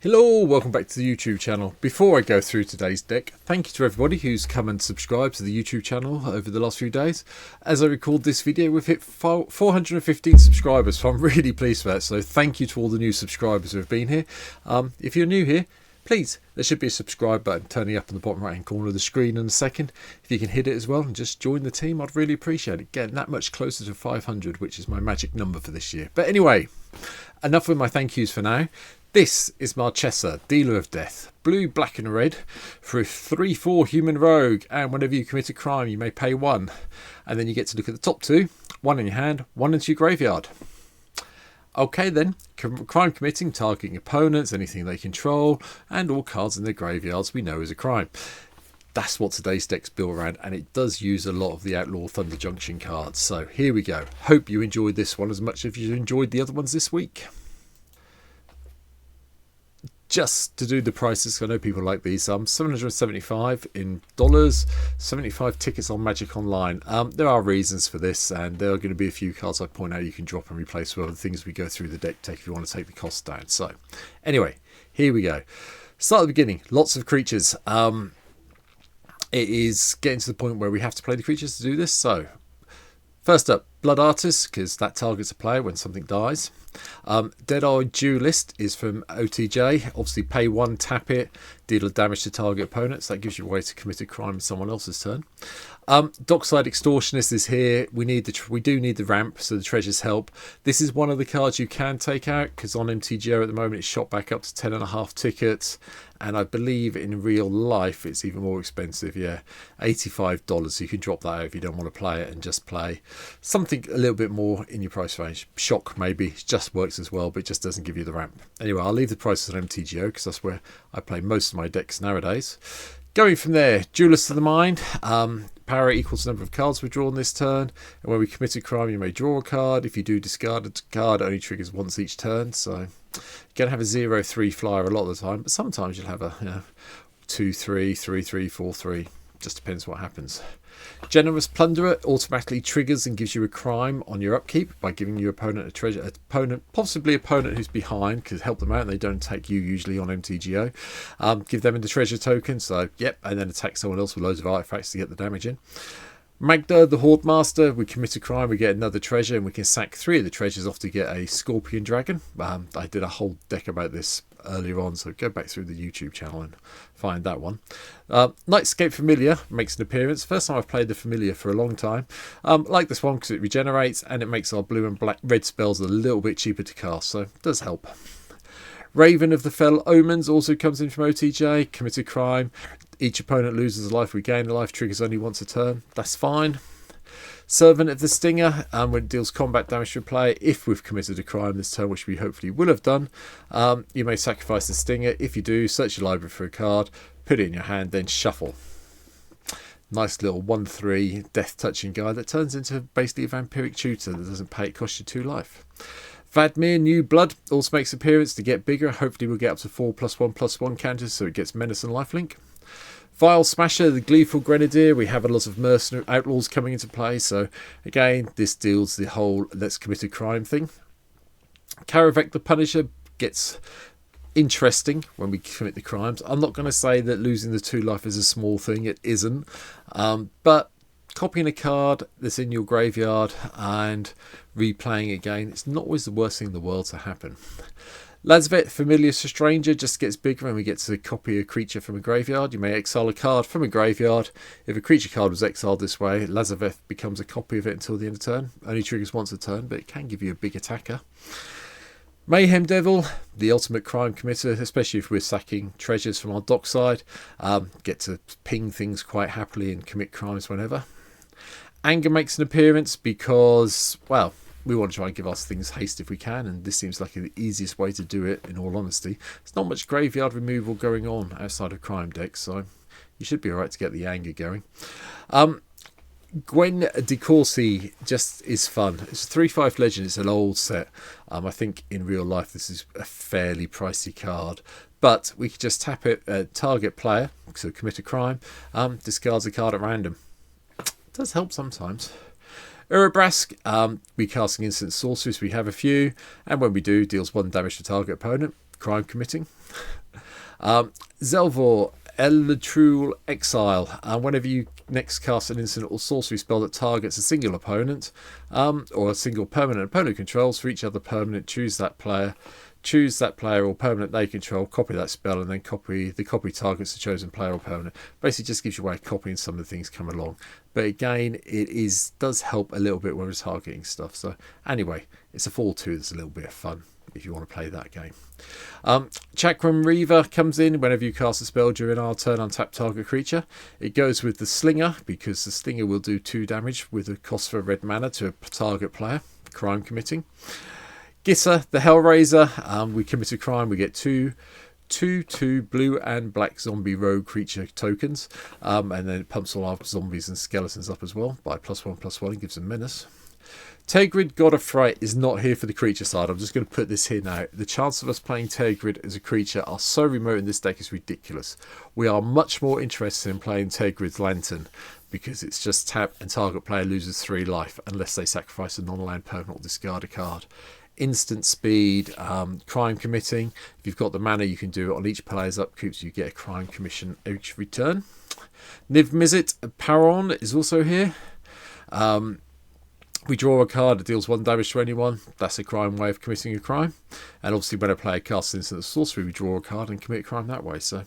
Hello, welcome back to the YouTube channel. Before I go through today's deck, thank you to everybody who's come and subscribed to the YouTube channel over the last few days. As I record this video, we've hit 415 subscribers, so I'm really pleased for that. So thank you to all the new subscribers who have been here. If you're new here, please, there should be a subscribe button turning up in the bottom right hand corner of the screen in a second. If you can hit it as well and just join the team, I'd really appreciate it. Getting that much closer to 500, which is my magic number for this year. But anyway, enough with my thank yous for now. This is Marchesa, Dealer of Death. Blue, black and red for a 3/4 human rogue. And whenever you commit a crime, you may pay 1. And then you get to look at the top 2. 1 in your hand, 1 into your graveyard. Okay then, crime committing, targeting opponents, anything they control, and all cards in their graveyards we know is a crime. That's what today's deck's built around, and it does use a lot of the Outlaw Thunder Junction cards. So here we go. Hope you enjoyed this one as much as you enjoyed the other ones this week. Just to do the prices, I know people like these. $775 in dollars, 75 tickets on Magic Online. There are reasons for this, and there are going to be a few cards I point out you can drop and replace with other things we go through the deck tech if you want to take the cost down. So, anyway, here we go. Start at the beginning. Lots of creatures. It is getting to the point where we have to play the creatures to do this. So, first up, Blood Artist, because that targets a player when something dies. Dead-Eyed Duelist is from OTJ. Obviously, pay 1, tap it, deal damage to target opponents. That gives you a way to commit a crime in someone else's turn. Dockside Extortionist is here. We do need the ramp, so the treasures help. This is one of the cards you can take out, because on MTGO at the moment it's shot back up to 10.5 tickets. And I believe in real life it's even more expensive, yeah. $85, so you can drop that out if you don't want to play it and just play something a little bit more in your price range. Shock maybe, it just works as well, but it just doesn't give you the ramp. Anyway, I'll leave the prices on MTGO because that's where I play most of my decks nowadays. Going from there, Duelist of the Mind. Power equals the number of cards withdrawn this turn. And when we commit a crime, you may draw a card. If you do discard a card, it only triggers once each turn. So you're going to have a 0/3 flyer a lot of the time, but sometimes you'll have a 2/3, 3/3, 4/3. Just depends what happens. Generous Plunderer automatically triggers and gives you a crime on your upkeep by giving your opponent a treasure. Possibly opponent who's behind, because help them out and they don't attack you usually on MTGO. Give them the treasure token, so yep, and then attack someone else with loads of artifacts to get the damage in. Magda, the Horde Master, we commit a crime, we get another treasure, and we can sack 3 of the treasures off to get a Scorpion Dragon. I did a whole deck about this earlier on, so go back through the YouTube channel and find that one. Nightscape Familiar makes an appearance. First time I've played the Familiar for a long time. Like this one because it regenerates and it makes our blue and red spells a little bit cheaper to cast, so it does help. Raven of the Fell Omens also comes in from OTJ. Commit a crime. Each opponent loses a life, we gain a life, triggers only once a turn. That's fine. Servant of the Stinger, when it deals combat damage to a player, if we've committed a crime this turn, which we hopefully will have done, you may sacrifice the Stinger. If you do, search your library for a card, put it in your hand, then shuffle. Nice little 1/3 death touching guy that turns into basically a vampiric tutor that doesn't pay, it costs you 2 life. Vadmir, New Blood, also makes appearance to get bigger. Hopefully we'll get up to 4+1/+1 counters, so it gets menace and lifelink. Vile Smasher, the Gleeful Grenadier. We have a lot of mercenary outlaws coming into play, so again, this deals the whole let's commit a crime thing. Karavek the Punisher gets interesting when we commit the crimes. I'm not going to say that losing the 2 life is a small thing, it isn't, but copying a card that's in your graveyard and replaying again, it's not always the worst thing in the world to happen. Lazvet, Familiar Stranger, just gets bigger when we get to copy a creature from a graveyard. You may exile a card from a graveyard. If a creature card was exiled this way, Lazvet becomes a copy of it until the end of turn. Only triggers once a turn, but it can give you a big attacker. Mayhem Devil, the ultimate crime committer, especially if we're sacking treasures from our dockside. Get to ping things quite happily and commit crimes whenever. Anger makes an appearance because, well, we want to try and give us things haste if we can, and this seems like the easiest way to do it, in all honesty. There's not much graveyard removal going on outside of crime decks, so you should be alright to get the anger going. Gwen de Courcy just is fun. It's a 3/5 legend, it's an old set. I think in real life this is a fairly pricey card, but we could just tap it, target player, so commit a crime, discards a card at random. It does help sometimes. Urabrask, we casting instant sorceries, we have a few, and when we do, deals 1 damage to target opponent. crime committing. Zelvor, Elatrul Exile. Whenever you next cast an instant or sorcery spell that targets a single opponent or a single permanent opponent controls, for each other permanent, choose that player or permanent they control, copy that spell, and then the copy targets the chosen player or permanent. Basically just gives you a way of copying some of the things come along. But again, it does help a little bit when we're targeting stuff. So anyway, it's a 4/2 that's a little bit of fun if you want to play that game. Chakram Reaver comes in whenever you cast a spell during our turn, untap target creature. It goes with the Slinger because the Slinger will do 2 damage with a cost for red mana to a target player, crime committing. Gissa, the Hellraiser, we commit a crime, we get 2 blue and black zombie rogue creature tokens, and then it pumps all our zombies and skeletons up as well by +1/+1 and gives them menace. Tergrid, God of Fright, is not here for the creature side. I'm just going to put this here now. The chance of us playing Tergrid as a creature are so remote in this deck is ridiculous. We are much more interested in playing Tergrid's Lantern because it's just tap and target player loses 3 life unless they sacrifice a non-land permanent or discard a card. Instant speed, crime committing. If you've got the mana, you can do it on each player's upkeep, so you get a crime commission each return. Niv Mizzet Paron is also here. We draw a card that deals 1 damage to anyone. That's a crime way of committing a crime. And obviously when a player casts instant sorcery, we draw a card and commit a crime that way. So,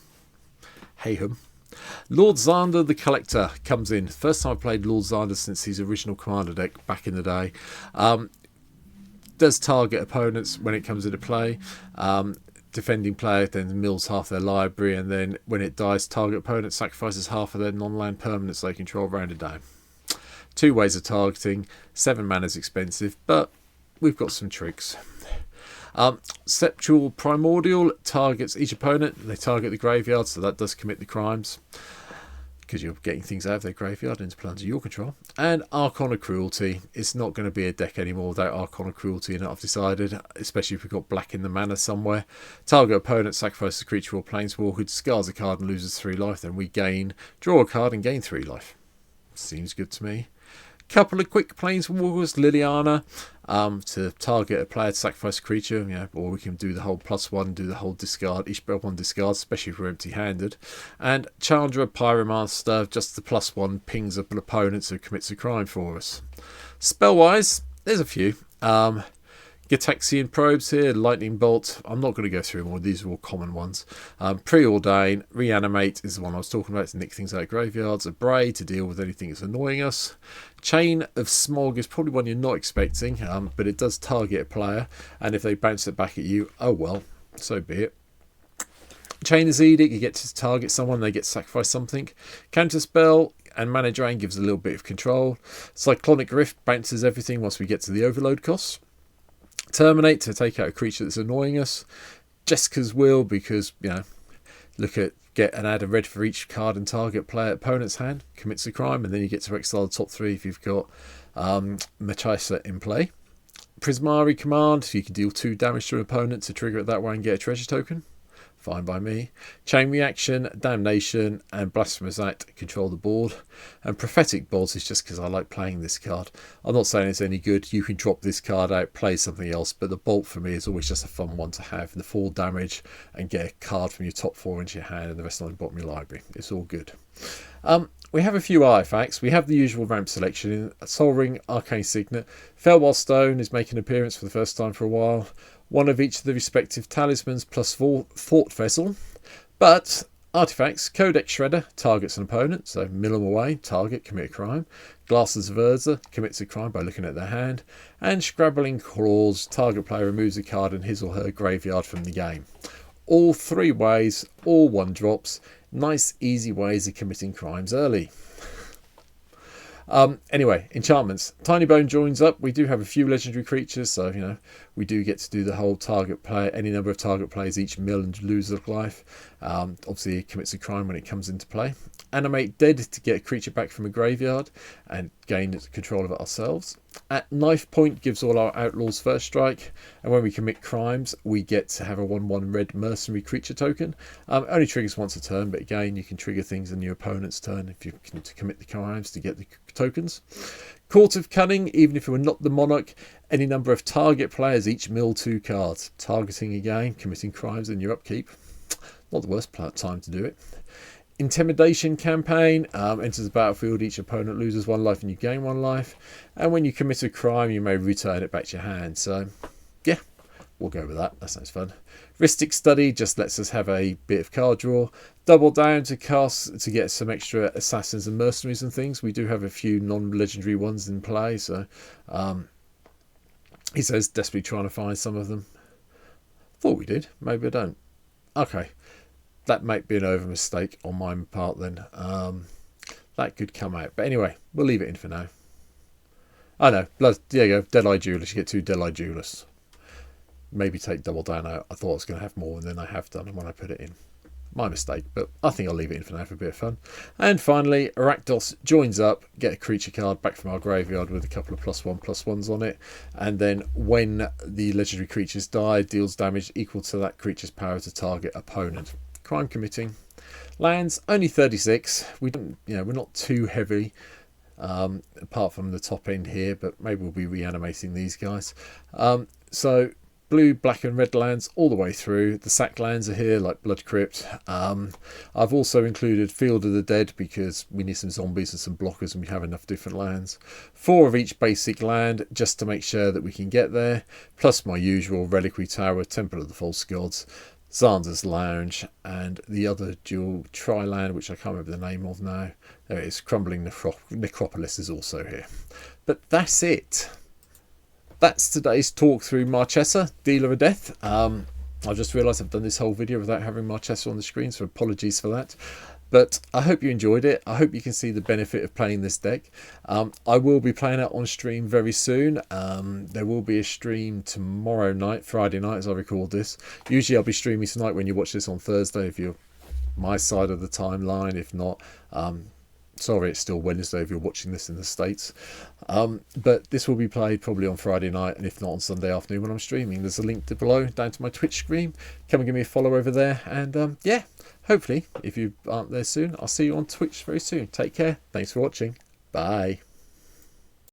hey hum. Lord Xander the Collector comes in. First time I played Lord Xander since his original commander deck back in the day. Does target opponents when it comes into play. Defending player then mills half their library, and then when it dies, target opponent sacrifices half of their non-land permanents they control, rounded down. 2 ways of targeting. 7 mana is expensive, but we've got some tricks. Septual Primordial targets each opponent. They target the graveyard, so that does commit the crimes because you're getting things out of their graveyard into play under your control. And Archon of Cruelty. It's not going to be a deck anymore without Archon of Cruelty, and I've decided, especially if we've got black in the mana somewhere. Target opponent sacrifices a creature or planeswalker, discards a card and loses 3 life. Then we draw a card and gain 3 life. Seems good to me. Couple of quick planeswalkers, Liliana, to target a player to sacrifice a creature, or we can do the whole +1, do the whole discard, each spell 1 discard, especially if we're empty-handed. And Chandra Pyromancer, just the +1 pings up an opponent who commits a crime for us. Spell-wise, there's a few. Gitaxian Probes here, Lightning Bolt. I'm not going to go through them all. These are all common ones. Preordain, Reanimate is the one I was talking about to nick things out of graveyards. Abray to deal with anything that's annoying us. Chain of Smog is probably one you're not expecting, but it does target a player. And if they bounce it back at you, oh well, so be it. Chainer's Edict, you get to target someone, they get to sacrifice something. Counterspell and Mana Drain gives a little bit of control. Cyclonic Rift bounces everything once we get to the overload costs. Terminate to take out a creature that's annoying us. Jessica's Will because, get and add a red for each card and target player opponent's hand, commits a crime, and then you get to exile the top 3 if you've got Marchesa in play. Prismari Command, you can deal 2 damage to an opponent to trigger it that way and get a treasure token. Fine by me. Chain Reaction, Damnation, and Blasphemous Act control the board. And Prophetic Bolt is just because I like playing this card. I'm not saying it's any good. You can drop this card out, play something else, but the Bolt for me is always just a fun one to have. The 4 damage and get a card from your top 4 into your hand and the rest on the bottom of your library. It's all good. We have a few artifacts. We have the usual ramp selection in Soul Ring, Arcane Signet. Fellwell Stone is making an appearance for the first time for a while. 1 of each of the respective talismans plus Thought Vessel. But artifacts, Codex Shredder targets an opponent, so mill them away, target, commit a crime. Glasses of Urza commits a crime by looking at their hand. And Scrabbling Claws, target player removes a card in his or her graveyard from the game. All 3 ways, all 1 drops. Nice, easy ways of committing crimes early. Anyway, enchantments. Tiny Bone joins up. We do have a few legendary creatures, so we do get to do the whole target player, any number of target players each mill and lose a life. Obviously, it commits a crime when it comes into play. Animate Dead to get a creature back from a graveyard and gain control of it ourselves. At knife point gives all our outlaws first strike, and when we commit crimes we get to have a 1/1 red mercenary creature token. Only triggers once a turn, but again you can trigger things in your opponent's turn if you can to commit the crimes to get the tokens. Court of Cunning, even if you were not the monarch, any number of target players each mill 2 cards. Targeting again, committing crimes in your upkeep. Not the worst time to do it. Intimidation campaign, enters the battlefield, each opponent loses 1 life and you gain 1 life, and when you commit a crime you may return it back to your hand. So yeah, we'll go with that. That sounds fun. Ristic Study just lets us have a bit of card draw. Double Down to cast to get some extra assassins and mercenaries and things. We do have a few non-legendary ones in play, so he says desperately trying to find some of them. Thought we did, maybe I don't. Okay, that might be an over mistake on my part then. That could come out, but anyway, we'll leave it in for now. I know, there you go, Dead-Eye Duelist. You get 2 Dead-Eye Duelists. Maybe take Double Down out. I thought I was going to have more, and then I have done when I put it in. My mistake, but I think I'll leave it in for now for a bit of fun. And finally, Rakdos joins up, get a creature card back from our graveyard with a couple of +1/+1s on it, and then when the legendary creatures die, deals damage equal to that creature's power to target opponent. Crime committing. Lands only 36. We don't, we're not too heavy, apart from the top end here, but maybe we'll be reanimating these guys. So blue, black and red lands all the way through. The sack lands are here, like Blood Crypt. I've also included Field of the Dead because we need some zombies and some blockers, and we have enough different lands. 4 of each basic land, just to make sure that we can get there. Plus my usual Reliquary Tower, Temple of the False Gods, Xander's Lounge, and the other dual tri-land, which I can't remember the name of now. There it is, Crumbling Necropolis is also here. But that's it. That's today's talk through Marchesa, Dealer of Death. I've just realised I've done this whole video without having Marchesa on the screen, so apologies for that. But I hope you enjoyed it. I hope you can see the benefit of playing this deck. I will be playing it on stream very soon. There will be a stream tomorrow night, Friday night as I record this. Usually I'll be streaming tonight when you watch this on Thursday if you're my side of the timeline. If not, sorry, it's still Wednesday if you're watching this in the States. But this will be played probably on Friday night, and if not on Sunday afternoon when I'm streaming. There's a link below down to my Twitch screen. Come and give me a follow over there. And yeah, hopefully, if you aren't there soon, I'll see you on Twitch very soon. Take care. Thanks for watching. Bye.